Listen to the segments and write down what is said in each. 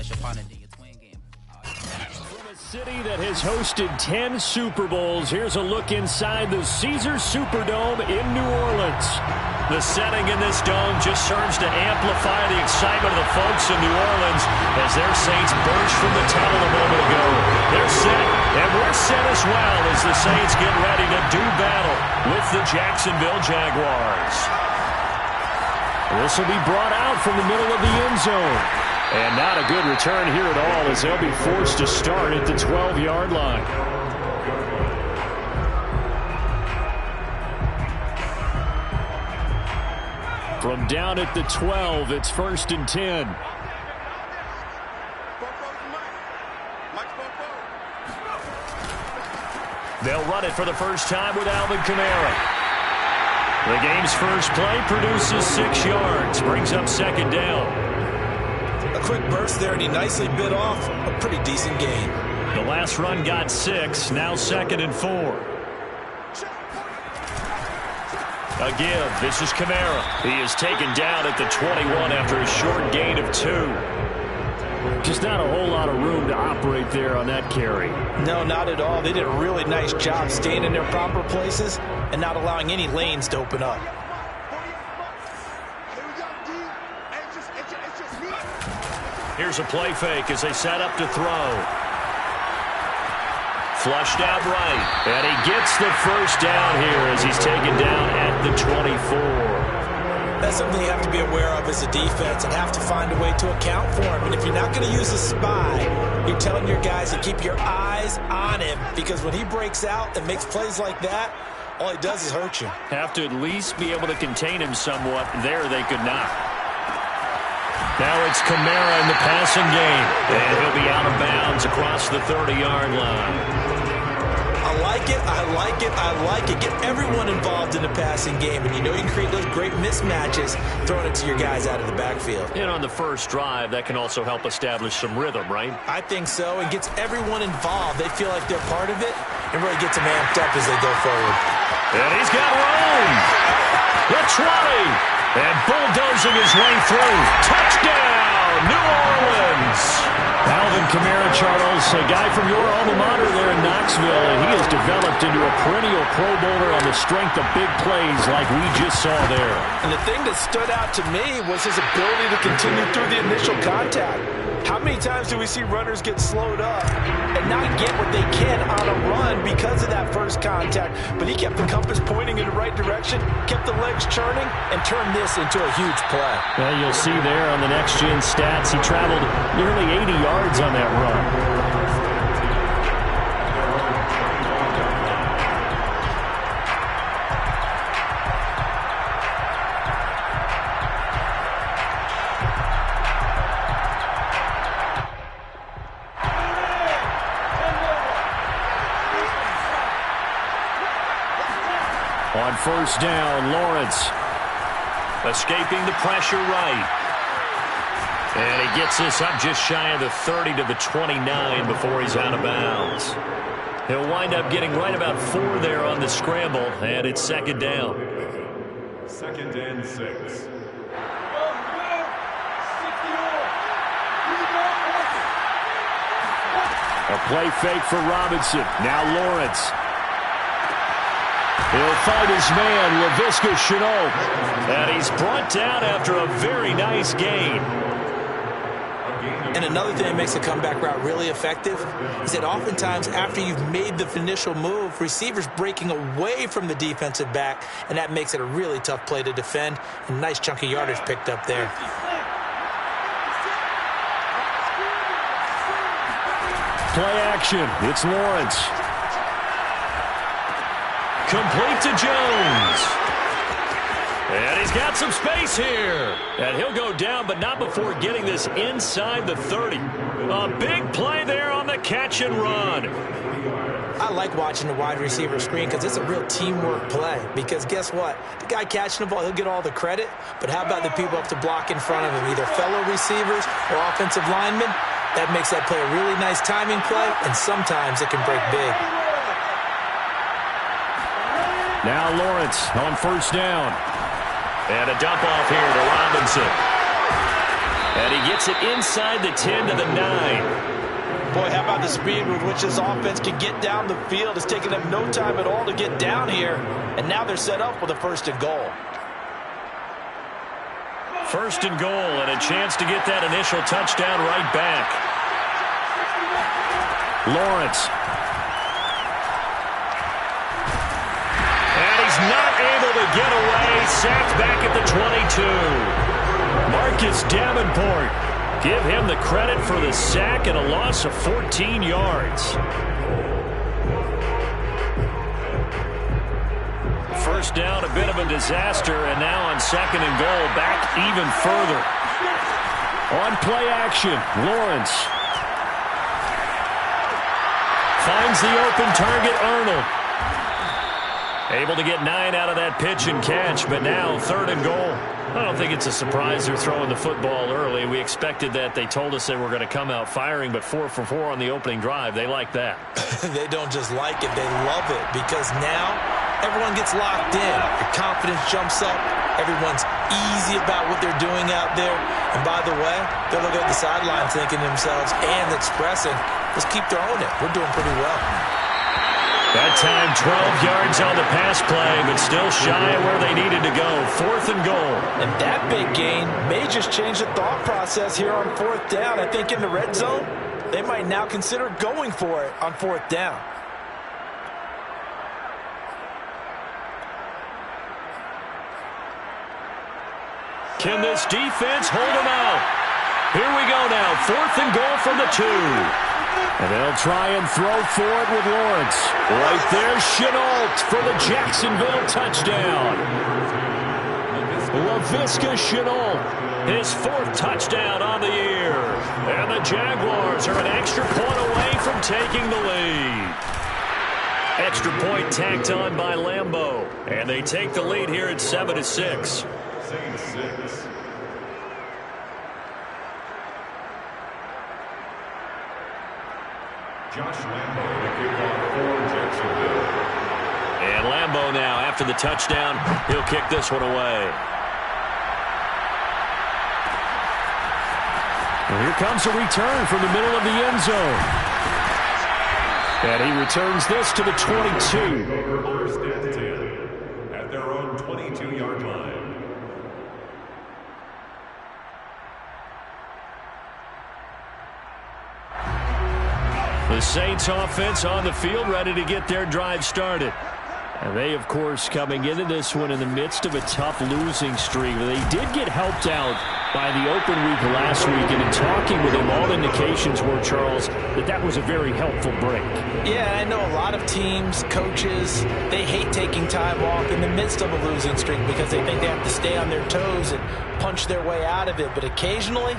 From a city that has hosted 10 Super Bowls, here's a look inside the Caesars Superdome in New Orleans. The setting in this dome just serves to amplify the excitement of the folks in New Orleans as their Saints burst from the tunnel a moment ago. They're set, and we're set as well as the Saints get ready to do battle with the Jacksonville Jaguars. This will be brought out from the middle of the end zone. And not a good return here at all as they'll be forced to start at the 12-yard line. From down at the 12, it's 1st and 10. They'll run it for the first time with Alvin Kamara. The game's first play produces 6 yards, brings up 2nd down. A quick burst there, and he nicely bit off a pretty decent gain. The last run got 6, now 2nd and 4. A give. This is Kamara. He is taken down at the 21 after a short gain of 2. Just not a whole lot of room to operate there on that carry. No, not at all. They did a really nice job staying in their proper places and not allowing any lanes to open up. Here's a play fake as they set up to throw. Flushed out right, and he gets the first down here as he's taken down at the 24. That's something you have to be aware of as a defense and have to find a way to account for him. And if you're not going to use a spy, you're telling your guys to keep your eyes on him, because when he breaks out and makes plays like that, all he does is hurt you. Have to at least be able to contain him somewhat. There they could not. Now it's Kamara in the passing game, and he'll be out of bounds across the 30-yard line. I like it, I like it, I like it. Get everyone involved in the passing game, and you know you can create those great mismatches throwing it to your guys out of the backfield. And on the first drive, that can also help establish some rhythm, right? I think so. It gets everyone involved. They feel like they're part of it, and really gets them amped up as they go forward. And he's got room. The 20. And bulldozing his way through. Touchdown, New Orleans. Alvin Kamara, Charles, a guy from your alma mater there in Knoxville, and he has developed into a perennial Pro Bowler on the strength of big plays like we just saw there. And the thing that stood out to me was his ability to continue through the initial contact. How many times do we see runners get slowed up and not get what they can on a run because of that first contact? But he kept the compass pointing in the right direction, kept the legs churning, and turned this into a huge play. Well, you'll see there on the next-gen stats, he traveled nearly 80 yards on that run. On first down, Lawrence escaping the pressure right. And he gets this up just shy of the 30 to the 29 before he's out of bounds. He'll wind up getting right about 4 there on the scramble, and it's 2nd down. 2nd and 6. A play fake for Robinson. Now Lawrence. He'll fight his man, Laviska Shenault. And he's brought down after a very nice gain. And another thing that makes a comeback route really effective is that oftentimes after you've made the initial move, receivers breaking away from the defensive back, and that makes it a really tough play to defend. A nice chunk of yardage picked up there. Play action. It's Lawrence. Complete to Jones. And he's got some space here. And he'll go down, but not before getting this inside the 30. A big play there on the catch and run. I like watching the wide receiver screen because it's a real teamwork play. Because guess what? The guy catching the ball, he'll get all the credit. But how about the people up to block in front of him, either fellow receivers or offensive linemen? That makes that play a really nice timing play, and sometimes it can break big. Now Lawrence on first down. And a dump off here to Robinson. And he gets it inside the 10 to the 9. Boy, how about the speed with which this offense can get down the field? It's taken them no time at all to get down here. And now they're set up with a 1st and goal. 1st and goal, and a chance to get that initial touchdown right back. Lawrence. And he's not able to get away. Sacked back at the 22. Marcus Davenport. Give him the credit for the sack and a loss of 14 yards. 1st down, a bit of a disaster, and now on 2nd and goal, back even further. On play action, Lawrence. Finds the open target, Arnold. Able to get 9 out of that pitch and catch, but now 3rd and goal. I don't think it's a surprise they're throwing the football early. We expected that. They told us they were going to come out firing, but 4 for 4 on the opening drive. They like that. They don't just like it, they love it, because now everyone gets locked in. Your confidence jumps up. Everyone's easy about what they're doing out there. And by the way, they're looking at the sideline thinking to themselves and expressing, let's keep throwing it. We're doing pretty well. That time 12 yards on the pass play, but still shy of where they needed to go. 4th and goal. And that big gain may just change the thought process here on 4th down. I think in the red zone, they might now consider going for it on 4th down. Can this defense hold them out? Here we go now. 4th and goal from the 2. And they'll try and throw for it with Lawrence. Right there, Shenault for the Jacksonville touchdown. Laviska Shenault, his 4th touchdown on the year. And the Jaguars are an extra point away from taking the lead. Extra point tacked on by Lambeau. And they take the lead here at 7-6. 6. Josh Lambeau, the kickoff for Jacksonville. And Lambeau now, after the touchdown, he'll kick this one away. And here comes a return from the middle of the end zone. And he returns this to the 22. First and 10 at their own 22-yard line. The Saints offense on the field, ready to get their drive started. And they, of course, coming into this one in the midst of a tough losing streak. They did get helped out by the open week last week, and in talking with him, all indications were, Charles, that was a very helpful break. Yeah, I know a lot of teams, coaches, they hate taking time off in the midst of a losing streak because they think they have to stay on their toes and punch their way out of it. But occasionally,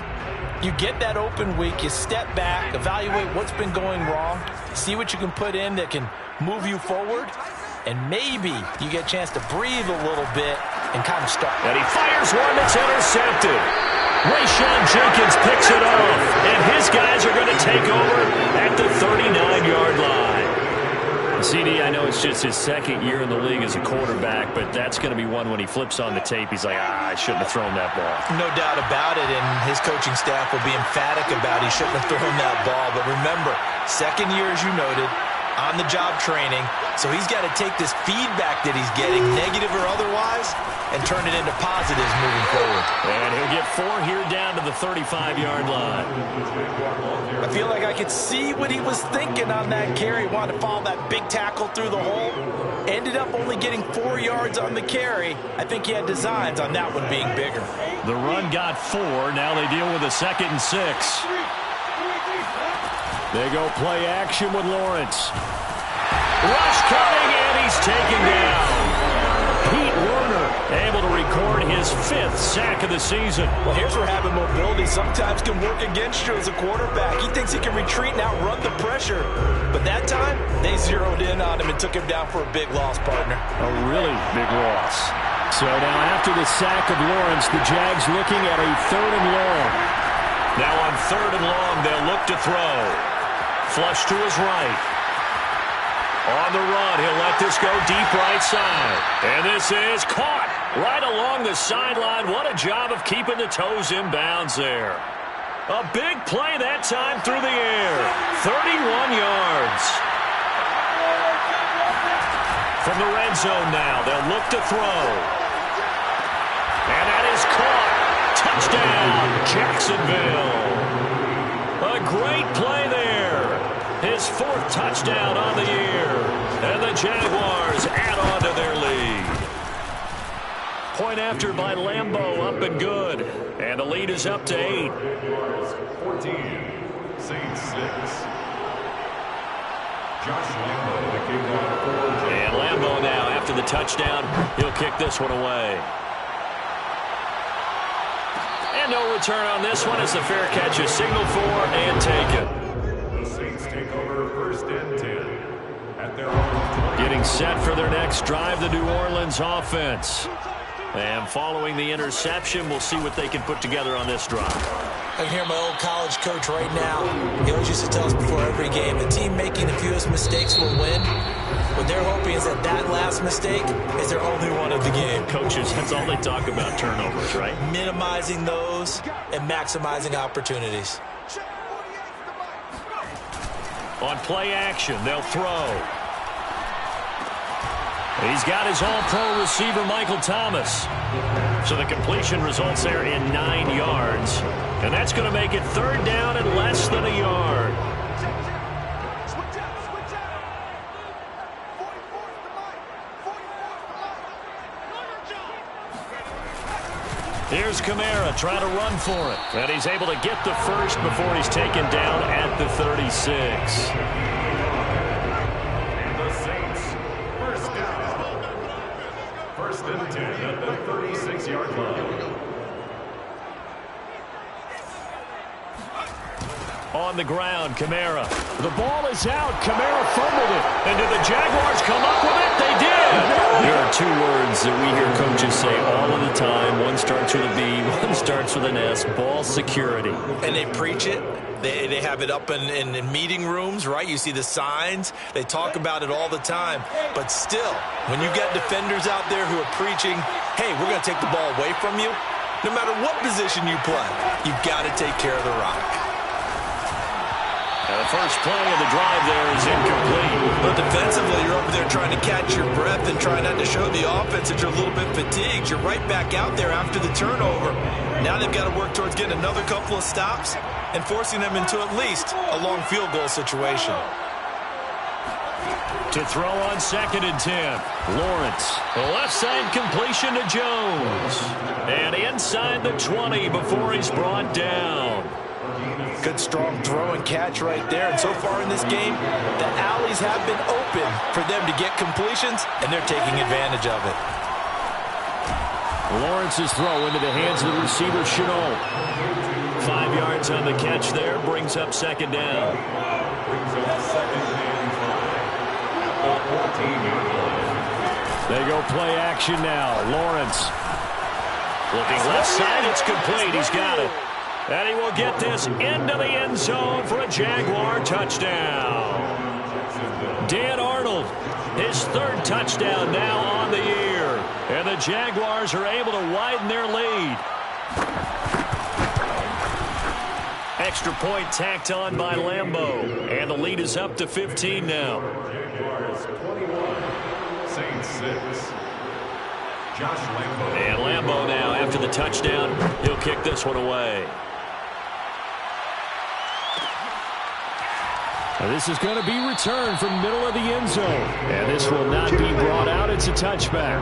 you get that open week, you step back, evaluate what's been going wrong, see what you can put in that can move you forward, and maybe you get a chance to breathe a little bit and kind of start. And he fires one that's intercepted. Rayshawn Jenkins picks it off, and his guys are going to take over at the 39-yard line. CD, I know it's just his 2nd year in the league as a quarterback, but that's going to be one when he flips on the tape. He's like, I shouldn't have thrown that ball. No doubt about it, and his coaching staff will be emphatic about he shouldn't have thrown that ball. But remember, 2nd year, as you noted, on-the-job training, so he's got to take this feedback that he's getting, negative or otherwise, and turn it into positives moving forward. And he'll get 4 here down to the 35-yard line. I feel like I could see what he was thinking on that carry. He wanted to follow that big tackle through the hole. Ended up only getting 4 yards on the carry. I think he had designs on that one being bigger. The run got 4. Now they deal with a 2nd and 6. They go play action with Lawrence. Rush coming, and he's taken down. Pete Werner able to record his 5th sack of the season. Well, here's where having mobility sometimes can work against you as a quarterback. He thinks he can retreat and outrun the pressure. But that time, they zeroed in on him and took him down for a big loss, partner. A really big loss. So now after the sack of Lawrence, the Jags looking at a 3rd and long. Now on 3rd and long, they'll look to throw. Flush to his right. On the run, he'll let this go deep right side. And this is caught Right along the sideline. What a job of keeping the toes in bounds there. A big play that time through the air. 31 yards. From the red zone now, they'll look to throw. And that is caught. Touchdown, Jacksonville. A great play there. His 4th touchdown on the year. And the Jaguars add on to their lead. Point after by Lambeau, up and good. And the lead is up to 8. 14, Saints 6. Josh Lambeau, the kickoff for. And Lambeau now, after the touchdown, he'll kick this one away. And no return on this one as the fair catch is signaled for and taken. The Saints take over 1st and 10 at their own 20. Getting set for their next drive, the New Orleans offense. And following the interception, we'll see what they can put together on this drive. I can hear my old college coach right now. He always used to tell us before every game, the team making the fewest mistakes will win. What they're hoping is that that last mistake is their only one of the game. Coaches, that's all they talk about, turnovers, right? Minimizing those and maximizing opportunities. On play action, they'll throw. He's got his all-pro receiver, Michael Thomas. So the completion results there in 9 yards. And that's going to make it 3rd down and less than a yard. Here's Kamara trying to run for it. And he's able to get the first before he's taken down at the 36. First and 10 at the 36-yard line. On the ground, Kamara. The ball is out. Kamara fumbled it. And did the Jaguars come up with it? They did. There are 2 words that we hear coaches say all of the time. One starts with a B, one starts with an S. Ball security. And they preach it. They have it up in meeting rooms, right? You see the signs. They talk about it all the time. But still, when you get defenders out there who are preaching, hey, we're going to take the ball away from you, no matter what position you play, you've got to take care of the rock. And the first play of the drive there is incomplete. But defensively, you're over there trying to catch your breath and trying not to show the offense that you're a little bit fatigued. You're right back out there after the turnover. Now they've got to work towards getting another couple of stops and forcing them into at least a long field goal situation. To throw on 2nd and 10. Lawrence. The left side completion to Jones. And inside the 20 before he's brought down. Good, strong throw and catch right there. And so far in this game, the alleys have been open for them to get completions, and they're taking advantage of it. Lawrence's throw into the hands of the receiver, Shenault. 5 yards on the catch there, brings up 2nd down. They go play action now. Lawrence. Looking left side, it's complete. He's got it. And he will get this into the end zone for a Jaguar touchdown. Dan Arnold, his 3rd touchdown now on the year. And the Jaguars are able to widen their lead. Extra point tacked on by Lambeau. And the lead is up to 15 now. Jaguars 21, Saints 6. Josh Lambeau. And Lambeau now, after the touchdown, he'll kick this one away. Now this is going to be returned from middle of the end zone. And this will not be brought out. It's a touchback.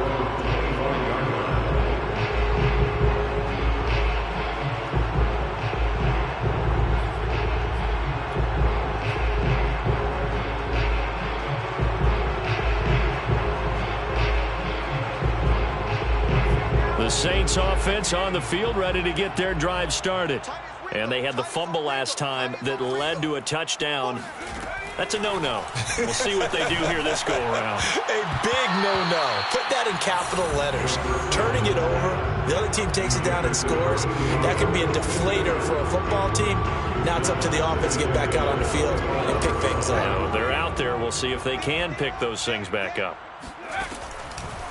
The Saints offense on the field, ready to get their drive started. And they had the fumble last time that led to a touchdown. That's a no-no. We'll see what they do here this go-around. A big no-no. Put that in capital letters. Turning it over, the other team takes it down and scores. That can be a deflator for a football team. Now it's up to the offense to get back out on the field and pick things up. Now, they're out there. We'll see if they can pick those things back up.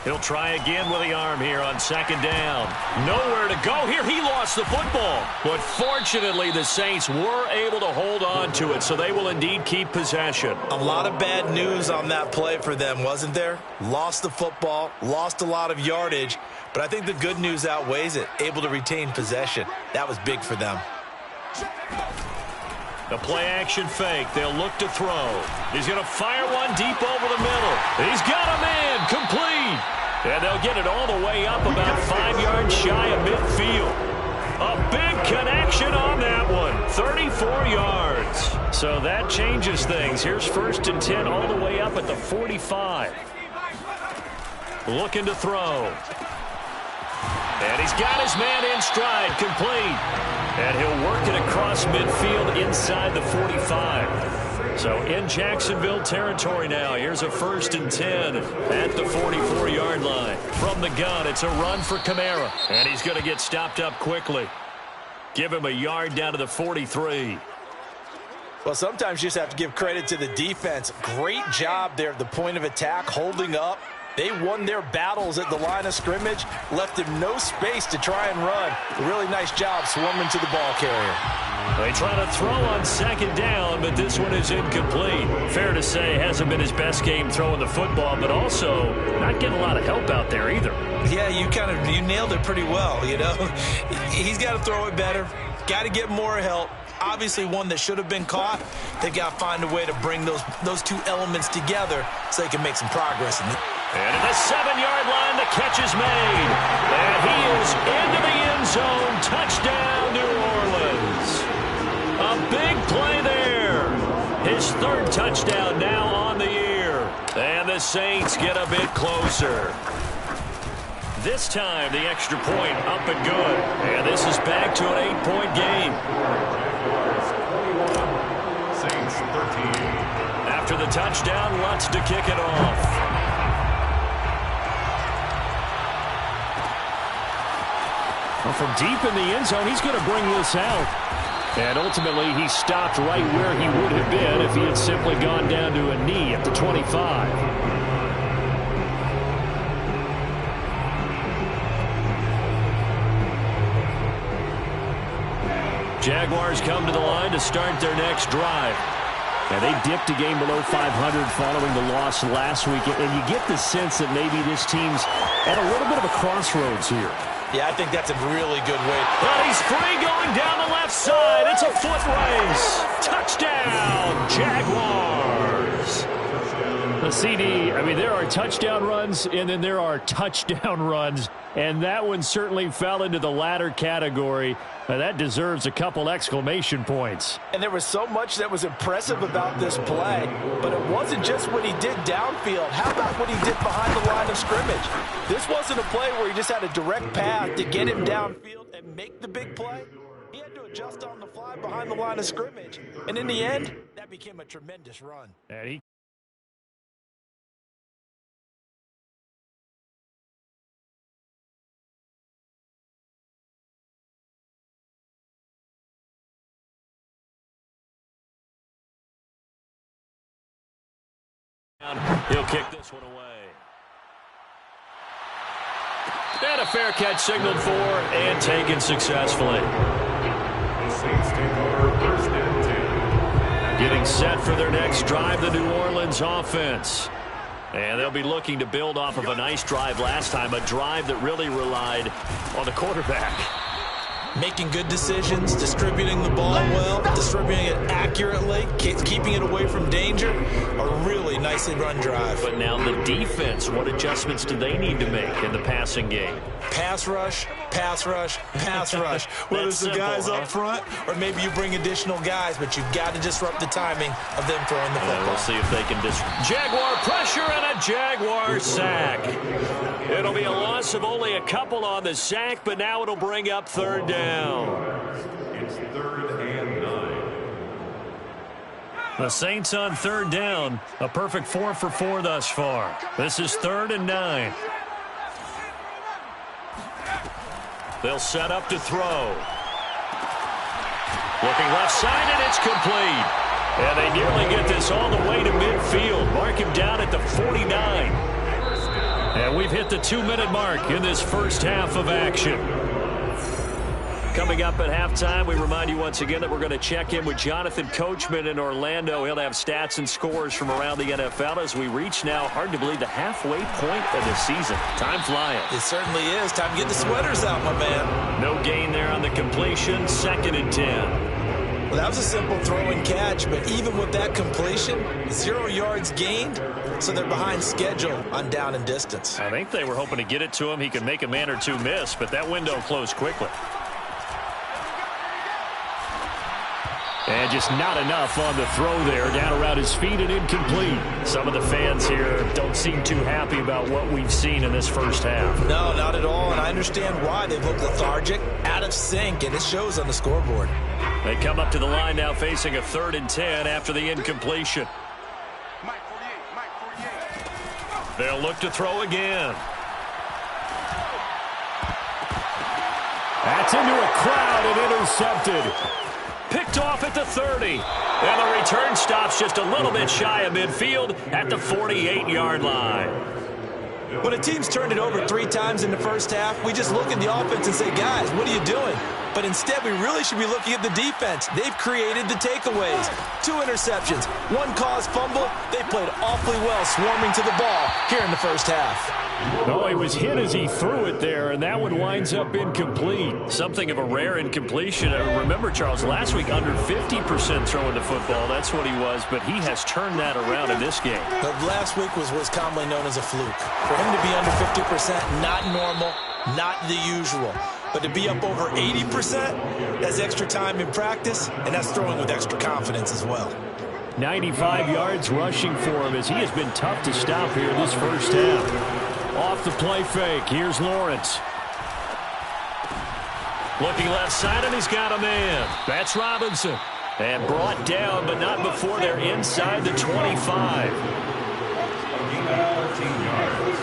He'll try again with the arm here on second down. Nowhere to go here. He lost the football. But fortunately, the Saints were able to hold on to it, so they will indeed keep possession. A lot of bad news on that play for them, wasn't there? Lost the football, lost a lot of yardage, but I think the good news outweighs it. Able to retain possession. That was big for them. The play-action fake. They'll look to throw. He's going to fire one deep over the middle. He's got a man. Complete. And they'll get it all the way up about 5 yards shy of midfield. A big connection on that one. 34 yards. So that changes things. Here's 1st and 10 all the way up at the 45. Looking to throw. And he's got his man in stride. Complete. And he'll work it across midfield inside the 45. So in Jacksonville territory now. Here's a 1st and 10 at the 44-yard line. From the gun, it's a run for Kamara. And he's going to get stopped up quickly. Give him a yard down to the 43. Well, sometimes you just have to give credit to the defense. Great job there at the point of attack, holding up. They won their battles at the line of scrimmage, left him no space to try and run. A really nice job swarming to the ball carrier. They try to throw on second down, but this one is incomplete. Fair to say, hasn't been his best game throwing the football, but also not getting a lot of help out there either. Yeah, you nailed it pretty well, you know. He's got to throw it better, got to get more help. Obviously one that should have been caught. They've got to find a way to bring those two elements together so they can make some progress. And at the 7-yard line, the catch is made. And he is into the end zone. Touchdown, New Orleans. A big play there. His 3rd touchdown now on the year. And the Saints get a bit closer. This time, the extra point up and good. And this is back to an 8-point game. Saints 13. After the touchdown, Lutz to kick it off. Well, from deep in the end zone, he's going to bring this out. And ultimately, he stopped right where he would have been if he had simply gone down to a knee at the 25. Jaguars come to the line to start their next drive. And they dipped a game below 500 following the loss last week. And you get the sense that maybe this team's at a little bit of a crossroads here. Yeah, I think that's a really good way. But he's free going down the left side. It's a foot race. Touchdown, Jaguars. The CD, I mean, there are touchdown runs, and then there are touchdown runs. And that one certainly fell into the latter category. That deserves a couple exclamation points. And there was so much that was impressive about this play, but it wasn't just what he did downfield. How about what he did behind the line of scrimmage? This wasn't a play where he just had a direct path to get him downfield and make the big play. He had to adjust on the fly behind the line of scrimmage. And in the end, that became a tremendous run. And he He'll kick this one away. And a fair catch signaled for and taken successfully. The Saints take over 1st and 10. Getting set for their next drive, the New Orleans offense. And they'll be looking to build off of a nice drive last time, a drive that really relied on the quarterback. Making good decisions, distributing the ball well, distributing it accurately, keeping it away from danger. A really nicely run drive. But now the defense, what adjustments do they need to make in the passing game? Pass rush, pass rush, pass rush. Whether it's the guys up front or maybe you bring additional guys, but you've got to disrupt the timing of them throwing the football. We'll see if they can disrupt. Jaguar pressure and a Jaguar sack. It'll be a loss of only a couple on the sack, but now it'll bring up 3rd down. It's 3rd and 9. The Saints on 3rd down. A perfect 4 for 4 thus far. This is 3rd and 9. They'll set up to throw. Looking left side, and it's complete. And they nearly get this all the way to midfield. Mark him down at the 49. And we've hit the 2-minute mark in this first half of action. Coming up at halftime, we remind you once again that we're going to check in with Jonathan Coachman in Orlando. He'll have stats and scores from around the NFL as we reach now, hard to believe, the halfway point of the season. Time flying. It certainly is. Time to get the sweaters out, my man. No gain there on the completion. 2nd and 10. Well, that was a simple throw and catch, but even with that completion, 0 yards gained, so they're behind schedule on down and distance. I think they were hoping to get it to him. He could make a man or two miss, but that window closed quickly. And just not enough on the throw there. Down around his feet and incomplete. Some of the fans here don't seem too happy about what we've seen in this first half. No, not at all, and I understand why. They've looked lethargic, out of sync, and it shows on the scoreboard. They come up to the line now facing a 3rd and 10 after the incompletion. They'll look to throw again. That's into a crowd and intercepted. Picked off at the 30. And the return stops just a little bit shy of midfield at the 48-yard line. When a team's turned it over 3 times in the first half, we just look at the offense and say, guys, what are you doing? But instead, we really should be looking at the defense. They've created the takeaways. 2 interceptions, 1 caused fumble. They played awfully well swarming to the ball here in the first half. Oh, he was hit as he threw it there, and that one winds up incomplete. Something of a rare incompletion. Remember, Charles, last week under 50% throwing the football. That's what he was, but he has turned that around in this game. But last week was what's commonly known as a fluke. For him to be under 50%, not normal, not the usual. But to be up over 80%, that's extra time in practice, and that's throwing with extra confidence as well. 95 yards rushing for him as he has been tough to stop here this first half. Off the play fake, here's Lawrence. Looking left side, and he's got a man. That's Robinson. And brought down, but not before they're inside the 25. 13 yards.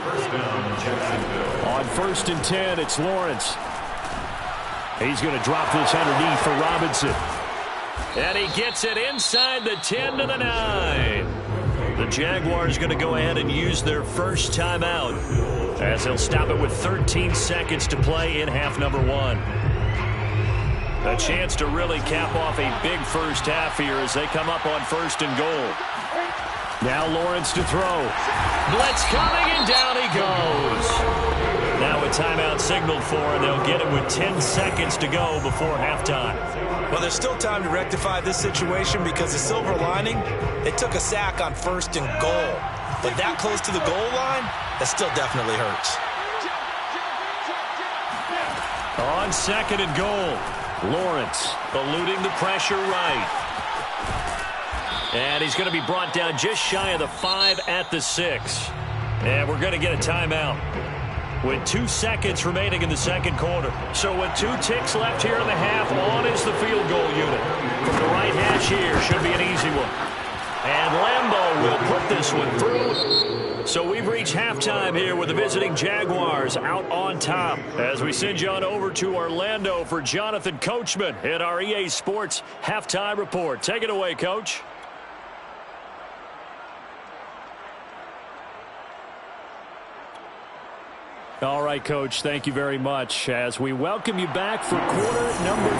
First down, Jacksonville. On 1st and 10, it's Lawrence. He's going to drop this underneath for Robinson. And he gets it inside the 10 to the 9. The Jaguars going to go ahead and use their first timeout as they'll stop it with 13 seconds to play in half number 1. A chance to really cap off a big first half here as they come up on 1st and goal. Now Lawrence to throw. Blitz coming, and down he goes. Now a timeout signaled for, and they'll get it with 10 seconds to go before halftime. Well, there's still time to rectify this situation because the silver lining, they took a sack on 1st and goal. But that close to the goal line, that still definitely hurts. On 2nd and goal, Lawrence eluding the pressure right. And he's going to be brought down just shy of the 5 at the 6. And we're going to get a timeout with 2 seconds remaining in the second quarter. So with 2 ticks left here in the half, on is the field goal unit. From the right hash here, should be an easy one. And Lambeau will put this one through. So we've reached halftime here with the visiting Jaguars out on top. As we send you on over to Orlando for Jonathan Coachman in our EA Sports Halftime Report. Take it away, Coach. All right, Coach, thank you very much as we welcome you back for quarter number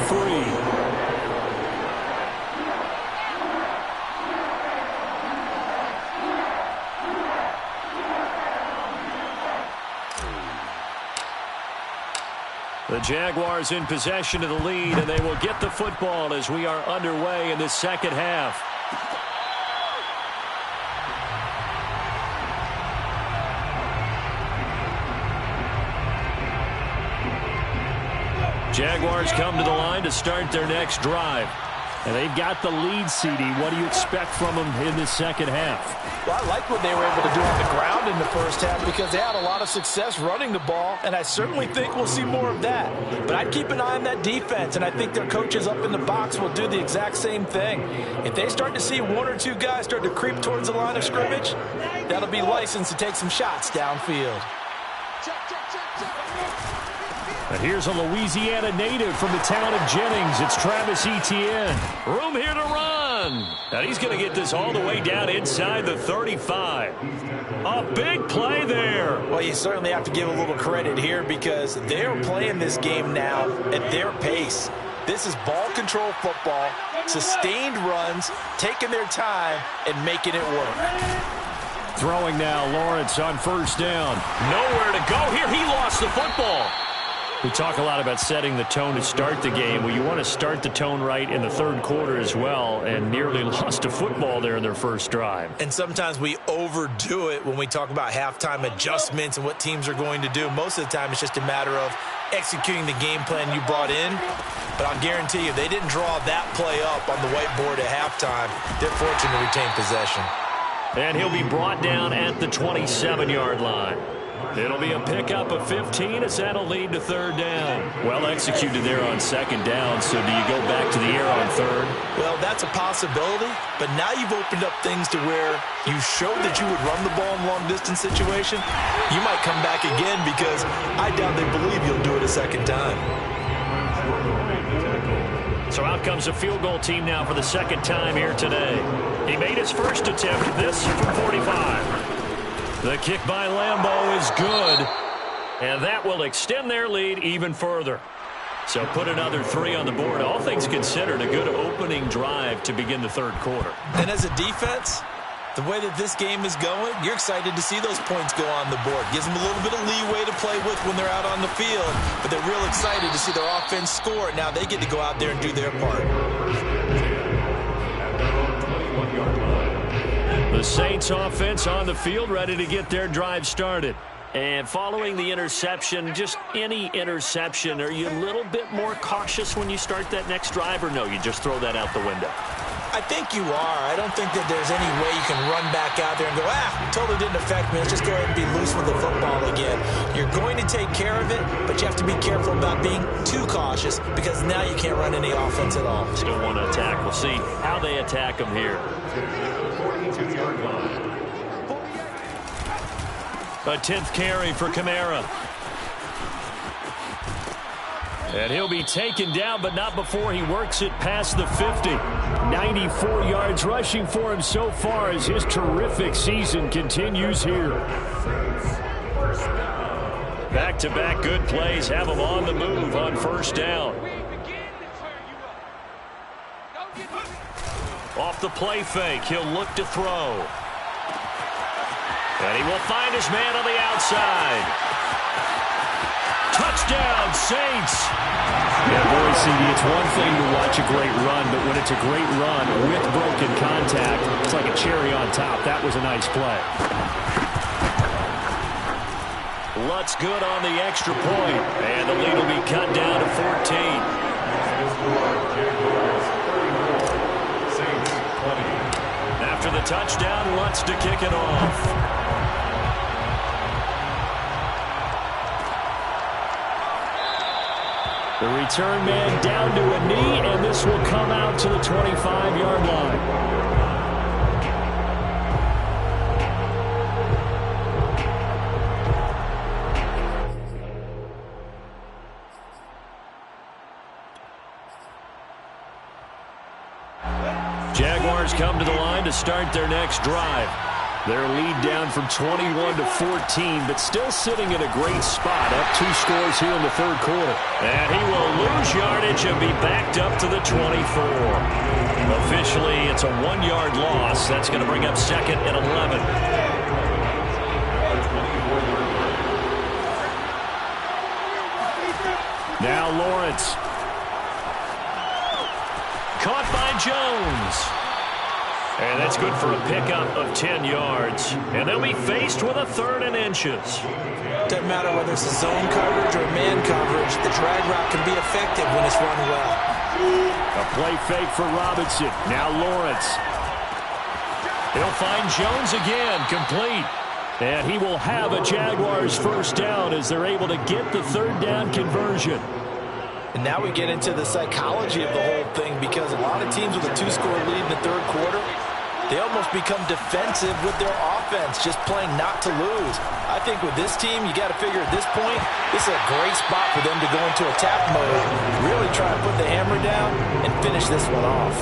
3. The Jaguars in possession of the lead, and they will get the football as we are underway in the second half. Jaguars come to the line to start their next drive. And they've got the lead, CD. What do you expect from them in the second half? Well, I like what they were able to do on the ground in the first half because they had a lot of success running the ball, and I certainly think we'll see more of that. But I'd keep an eye on that defense, and I think their coaches up in the box will do the exact same thing. If they start to see 1 or 2 guys start to creep towards the line of scrimmage, that'll be licensed to take some shots downfield. And here's a Louisiana native from the town of Jennings. It's Travis Etienne. Room here to run. And he's going to get this all the way down inside the 35. A big play there. Well, you certainly have to give a little credit here because they're playing this game now at their pace. This is ball control football, sustained runs, taking their time, and making it work. Throwing now, Lawrence on first down. Nowhere to go here. He lost the football. We talk a lot about setting the tone to start the game. Well, you want to start the tone right in the third quarter as well, and nearly lost a football there in their first drive. And sometimes we overdo it when we talk about halftime adjustments and what teams are going to do. Most of the time, it's just a matter of executing the game plan you brought in. But I'll guarantee you, they didn't draw that play up on the whiteboard at halftime. They're fortunate to retain possession. And he'll be brought down at the 27-yard line. It'll be a pickup of 15 as that'll lead to third down. Well executed there on second down, so do you go back to the air on third? Well, that's a possibility, but now you've opened up things to where you showed that you would run the ball in long-distance situation. You might come back again because I doubt they believe you'll do it a second time. So out comes a field goal team now for the second time here today. He made his first attempt, this from 45. The kick by Lambeau is good, and that will extend their lead even further. So put another 3 on the board. All things considered, a good opening drive to begin the third quarter. And as a defense, the way that this game is going, you're excited to see those points go on the board. Gives them a little bit of leeway to play with when they're out on the field, but they're real excited to see their offense score. Now they get to go out there and do their part. The Saints offense on the field, ready to get their drive started. And following the interception, just any interception, are you a little bit more cautious when you start that next drive, or no, you just throw that out the window? I think you are. I don't think that there's any way you can run back out there and go, totally didn't affect me. Let's just go ahead and be loose with the football again. You're going to take care of it, but you have to be careful about being too cautious because now you can't run any offense at all. Still want to attack. We'll see how they attack them here. A 10th carry for Kamara. And he'll be taken down, but not before he works it past the 50. 94 yards rushing for him so far as his terrific season continues here. Back-to-back good plays have him on the move on first down. Off the play fake, he'll look to throw. And he will find his man on the outside. Touchdown, Saints. Yeah, boy, CD, it's one thing to watch a great run, but when it's a great run with broken contact, it's like a cherry on top. That was a nice play. Lutz good on the extra point, and the lead will be cut down to 14. After the touchdown, Lutz to kick it off. The return man down to a knee, and this will come out to the 25-yard line. Jaguars come to the line to start their next drive. Their lead down from 21 to 14, but still sitting in a great spot, up 2 scores here in the third quarter. And he will lose yardage and be backed up to the 24. Officially, it's a 1-yard loss. That's going to bring up second and 11. Now Lawrence. Caught by Jones. And that's good for a pickup of 10 yards. And they'll be faced with a 3rd and inches. Doesn't matter whether it's a zone coverage or man coverage, the drag route can be effective when it's run well. A play fake for Robinson. Now Lawrence. He'll find Jones again, complete. And he will have a Jaguars first down as they're able to get the 3rd down conversion. And now we get into the psychology of the whole thing because a lot of teams with a 2-score lead in the third quarter, they almost become defensive with their defense, just playing not to lose. I think with this team, you got to figure at this point, this is a great spot for them to go into attack mode, really try to put the hammer down and finish this one off.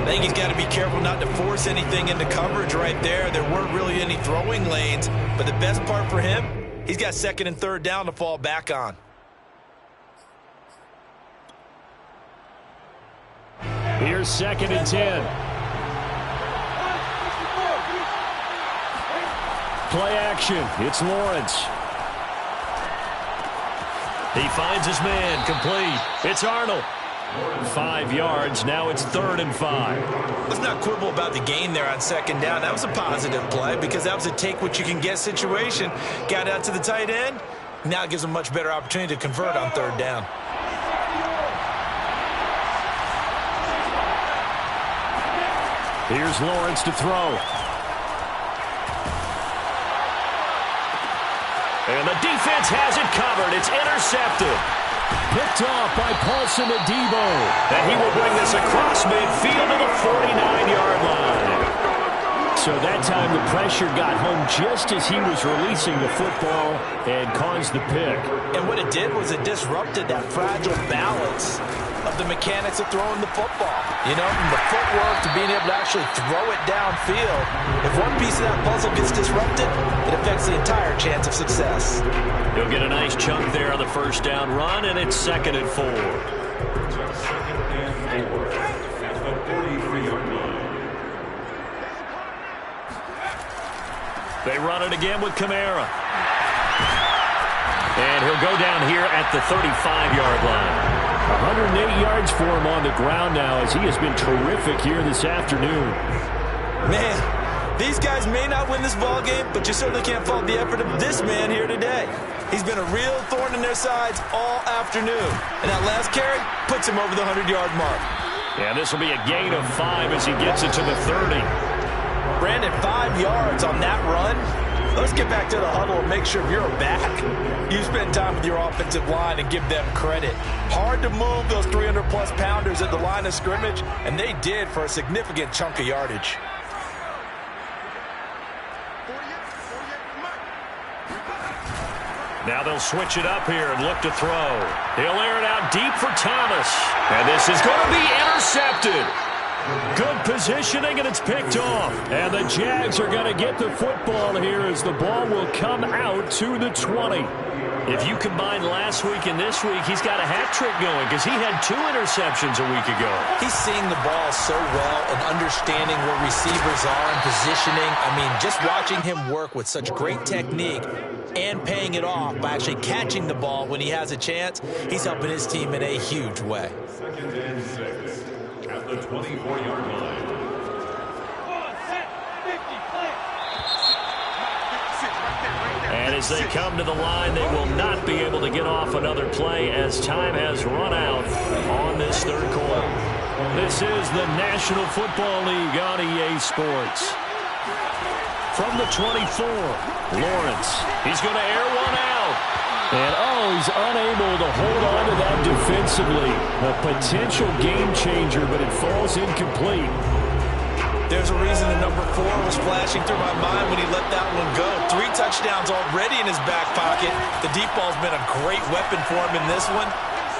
I think he's got to be careful not to force anything into coverage right there. There weren't really any throwing lanes, but the best part for him, he's got second and third down to fall back on. Here's 2nd and 10. Play action. It's Lawrence. He finds his man. Complete. It's Arnold. 5 yards. Now it's 3rd and 5. Let's not quibble about the gain there on 2nd down. That was a positive play because that was a take-what-you-can-get situation. Got out to the tight end. Now it gives him a much better opportunity to convert on 3rd down. Here's Lawrence to throw. And the defense has it covered. It's intercepted. Picked off by Paulson Adebo. And he will bring this across midfield to the 49-yard line. So that time the pressure got home just as he was releasing the football and caused the pick. And what it did was it disrupted that fragile balance of the mechanics of throwing the football. You know, from the footwork to being able to actually throw it downfield. If one piece of that puzzle gets disrupted, it affects the entire chance of success. He'll get a nice chunk there on the 1st down run, and it's 2nd and 4. 2nd and 4 at the 43-yard line. They run it again with Kamara. And he'll go down here at the 35-yard line. 108 yards for him on the ground now as he has been terrific here this afternoon. Man, these guys may not win this ball game, but you certainly can't fault the effort of this man here today. He's been a real thorn in their sides all afternoon. And that last carry puts him over the 100-yard mark. Yeah, this will be a gain of 5 as he gets it to the 30. Brandon, 5 yards on that run. Let's get back to the huddle and make sure if you're a back, you spend time with your offensive line and give them credit. Hard to move those 300-plus pounders at the line of scrimmage, and they did for a significant chunk of yardage. Now they'll switch it up here and look to throw. He'll air it out deep for Thomas. And this is going to be intercepted. Good positioning, and it's picked off. And the Jags are going to get the football here as the ball will come out to the 20. If you combine last week and this week, he's got a hat trick going because he had 2 interceptions a week ago. He's seeing the ball so well and understanding where receivers are and positioning. I mean, just watching him work with such great technique and paying it off by actually catching the ball when he has a chance, he's helping his team in a huge way. 2nd and 6 at the 24-yard line. And as they come to the line, they will not be able to get off another play as time has run out on this 3rd quarter. This is the National Football League on EA Sports. From the 24, Lawrence. He's going to air one out. And, he's unable to hold on to that defensively. A potential game changer, but it falls incomplete. There's a reason the number 4 was flashing through my mind when he let that one go. 3 touchdowns already in his back pocket. The deep ball's been a great weapon for him in this one.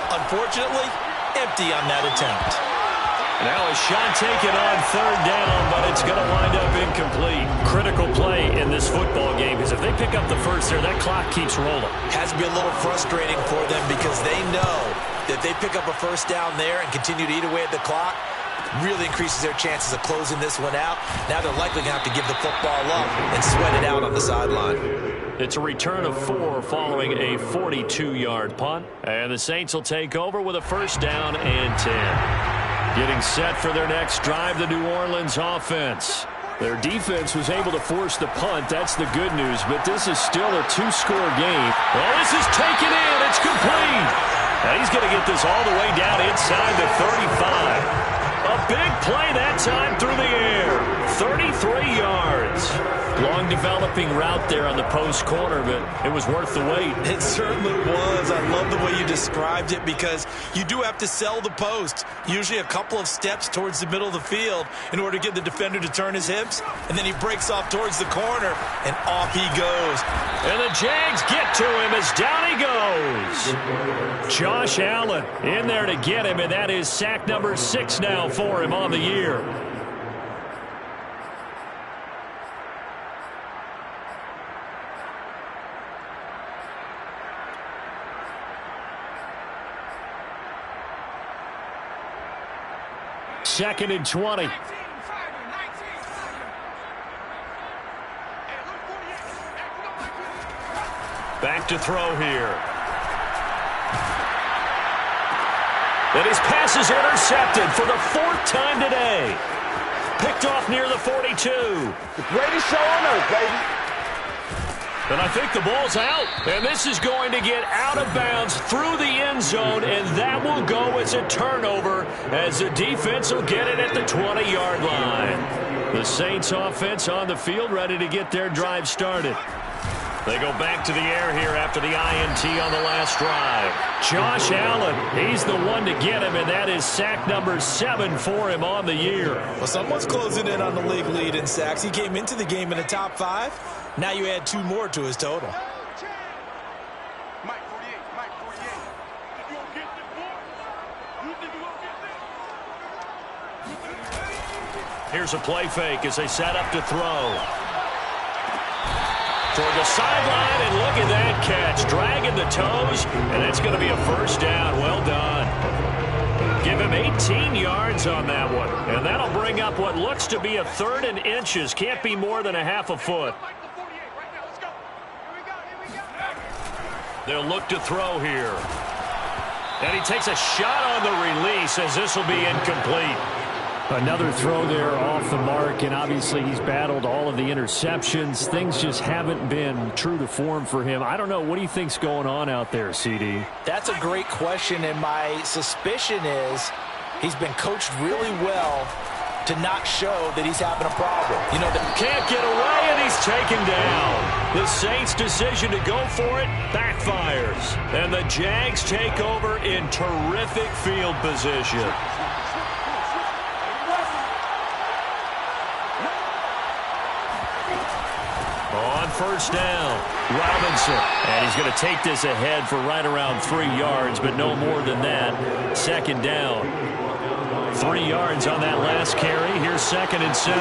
Unfortunately, empty on that attempt. Now a shot taken on 3rd down, but it's going to wind up incomplete. Critical play in this football game because if they pick up the first there, that clock keeps rolling. Has to be a little frustrating for them because they know that they pick up a 1st down there and continue to eat away at the clock, really increases their chances of closing this one out. Now they're likely going to have to give the football up and sweat it out on the sideline. It's a return of 4 following a 42-yard punt. And the Saints will take over with a 1st down and 10. Getting set for their next drive, the New Orleans offense. Their defense was able to force the punt. That's the good news, but this is still a 2-score game. Well, this is taken in. It's complete. And he's going to get this all the way down inside the 35. A big play that time through the air. 33 yards. Long developing route there on the post corner, but it was worth the wait. It certainly was. I love the way you described it because you do have to sell the post. Usually a couple of steps towards the middle of the field in order to get the defender to turn his hips. And then he breaks off towards the corner, and off he goes. And the Jags get to him as down he goes. Josh Allen in there to get him, and that is sack number 6 now for him on the year. Second and 20. Back to throw here. And his pass is intercepted for the 4th time today. Picked off near the 42. The greatest show on earth, baby. And I think the ball's out. And this is going to get out of bounds through the end zone, and that will go as a turnover as the defense will get it at the 20-yard line. The Saints offense on the field ready to get their drive started. They go back to the air here after the INT on the last drive. Josh Allen, he's the one to get him, and that is sack number 7 for him on the year. Well, someone's closing in on the league lead in sacks. He came into the game in the top 5. Now you add 2 more to his total. Here's a play fake as they set up to throw. Toward the sideline, and look at that catch. Dragging the toes, and it's going to be a first down. Well done. Give him 18 yards on that one. And that'll bring up what looks to be a 3rd and inches. Can't be more than a half a foot. They'll look to throw here. And he takes a shot on the release as this will be incomplete. Another throw there off the mark, and obviously he's battled all of the interceptions. Things just haven't been true to form for him. I don't know. What do you think's going on out there, CD? That's a great question, and my suspicion is he's been coached really well to not show that he's having a problem. You know, can't get away, and he's taken down. The Saints' decision to go for it backfires, and the Jags take over in terrific field position. On first down, Robinson. And he's going to take this ahead for right around 3 yards, but no more than that. 2nd down. 3 yards on that last carry. Here's 2nd and 7.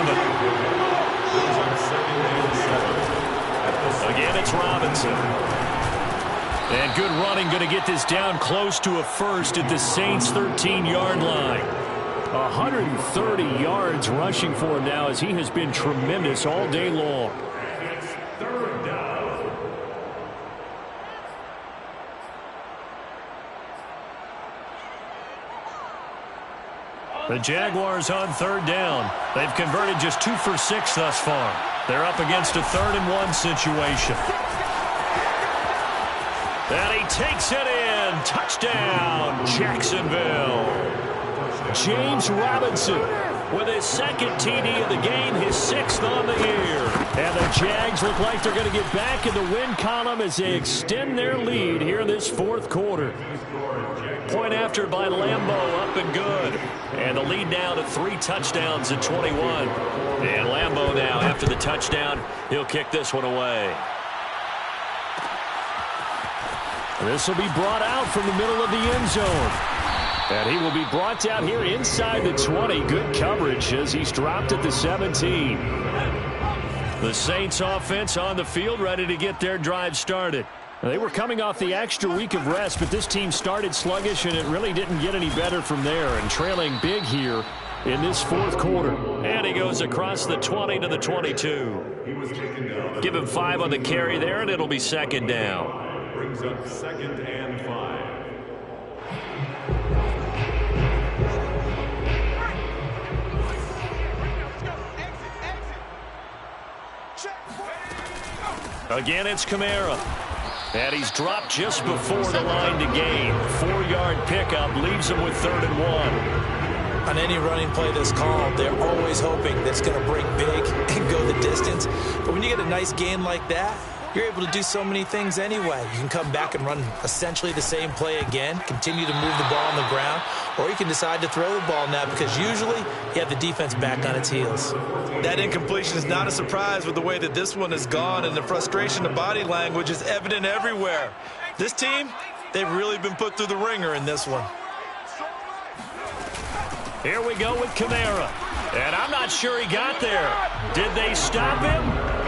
Again, it's Robinson. And good running, going to get this down close to a first at the Saints' 13-yard line. 130 yards rushing for him now as he has been tremendous all day long. The Jaguars on 3rd down. They've converted just 2 for 6 thus far. They're up against a 3rd and 1 situation. And he takes it in. Touchdown, Jacksonville. James Robinson with his 2nd TD of the game, his 6th on the year. And the Jags look like they're going to get back in the win column as they extend their lead here in this 4th quarter. Point after by Lambeau, up and good. And the lead now to 3 touchdowns at 21. And Lambeau now, after the touchdown, he'll kick this one away. This will be brought out from the middle of the end zone. And he will be brought down here inside the 20. Good coverage as he's dropped at the 17. The Saints offense on the field ready to get their drive started. They were coming off the extra week of rest, but this team started sluggish, and it really didn't get any better from there. And trailing big here in this 4th quarter. And he goes across the 20 to the 22. Give him 5 on the carry there, and it'll be 2nd down. Brings up 2nd and 5. Again, it's Kamara. And he's dropped just before the line to gain. 4-yard pickup leaves him with 3rd and 1. On any running play that's called, they're always hoping that it's going to break big and go the distance. But when you get a nice gain like that, you're able to do so many things anyway. You can come back and run essentially the same play again, continue to move the ball on the ground, or you can decide to throw the ball now because usually you have the defense back on its heels. That incompletion is not a surprise with the way that this one has gone, and the frustration of body language is evident everywhere. This team, they've really been put through the ringer in this one. Here we go with Kamara. And I'm not sure he got there. Did they stop him?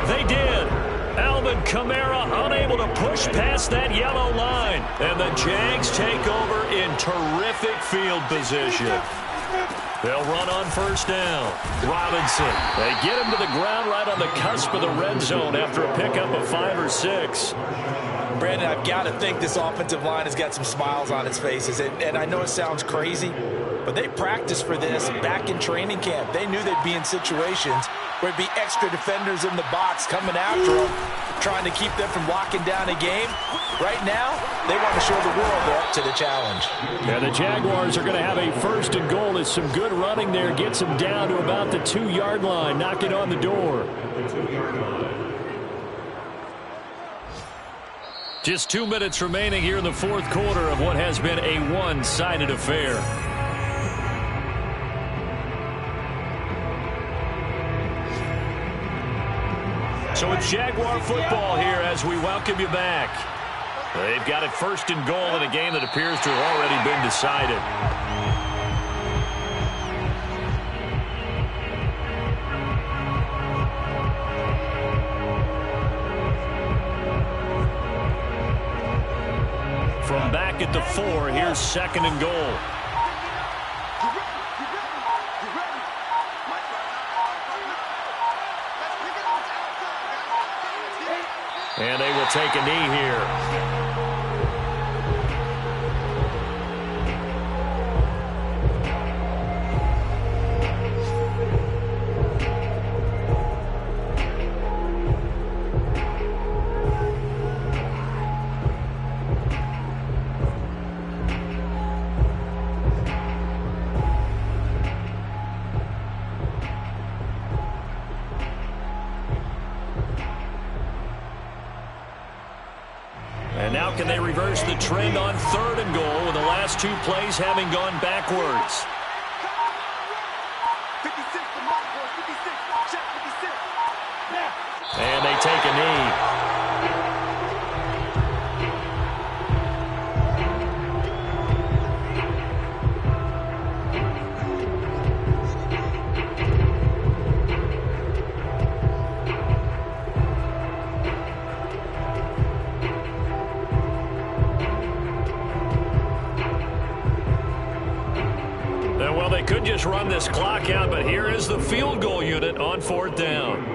They did. Alvin Kamara unable to push past that yellow line. And the Jags take over in terrific field position. They'll run on first down. Robinson. They get him to the ground right on the cusp of the red zone after a pickup of 5 or 6. Brandon, I've got to think this offensive line has got some smiles on its faces. And I know it sounds crazy, but they practiced for this back in training camp. They knew they'd be in situations where it'd be extra defenders in the box coming after them, trying to keep them from locking down a game. Right now, they want to show the world they're up to the challenge. Yeah, the Jaguars are going to have a first and goal. There's some good running there. Gets them down to about the 2-yard line. Knock it on the door. Just 2 minutes remaining here in the fourth quarter of what has been a one-sided affair. So it's Jaguar football here as we welcome you back. They've got it first and goal in a game that appears to have already been decided. From back at the 4, here's second and goal. And they will take a knee here. And now can they reverse the trend on third and goal with the last 2 plays having gone backwards? And they take a knee. Well, they could just run this clock out, but here is the field goal unit on fourth down.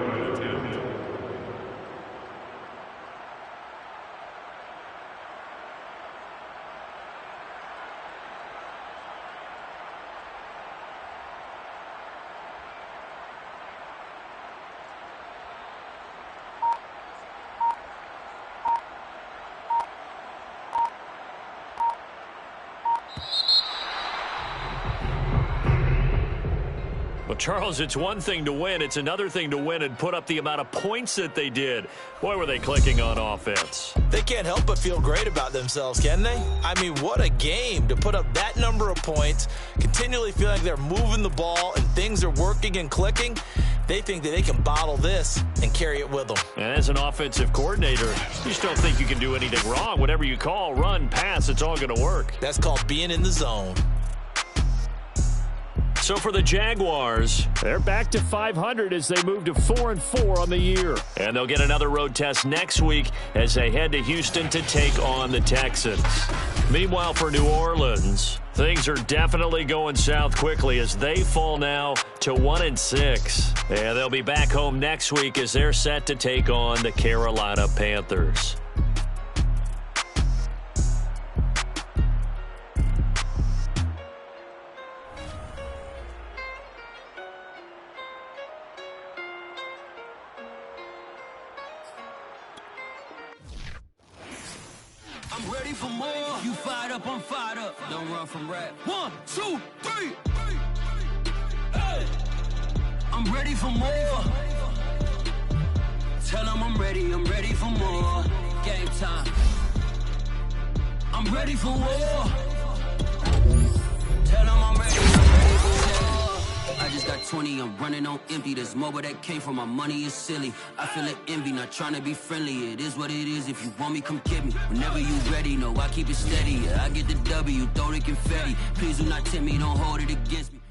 Well, Charles, it's one thing to win. It's another thing to win and put up the amount of points that they did. Boy, were they clicking on offense. They can't help but feel great about themselves, can they? I mean, what a game to put up that number of points, continually feeling like they're moving the ball and things are working and clicking. They think that they can bottle this and carry it with them. And as an offensive coordinator, you just don't think you can do anything wrong. Whatever you call, run, pass, it's all going to work. That's called being in the zone. So for the Jaguars, they're back to 500 as they move to 4-4 on the year. And they'll get another road test next week as they head to Houston to take on the Texans. Meanwhile, for New Orleans, things are definitely going south quickly as they fall now to 1-6. And they'll be back home next week as they're set to take on the Carolina Panthers. I'm ready for more. You fired up, I'm fired up. Don't run from rap. 1, 2, 3. I'm ready for more. Tell them I'm ready for more. Game time. I'm ready for war. Tell them I'm ready for war. I just got 20, I'm running on empty. This mobile that came from my money is silly. I feel it envy, not trying to be friendly. It is what it is, if you want me, come get me. Whenever you ready, no, I keep it steady. Yeah, I get the W, throw the confetti. Please do not tempt me, don't hold it against me.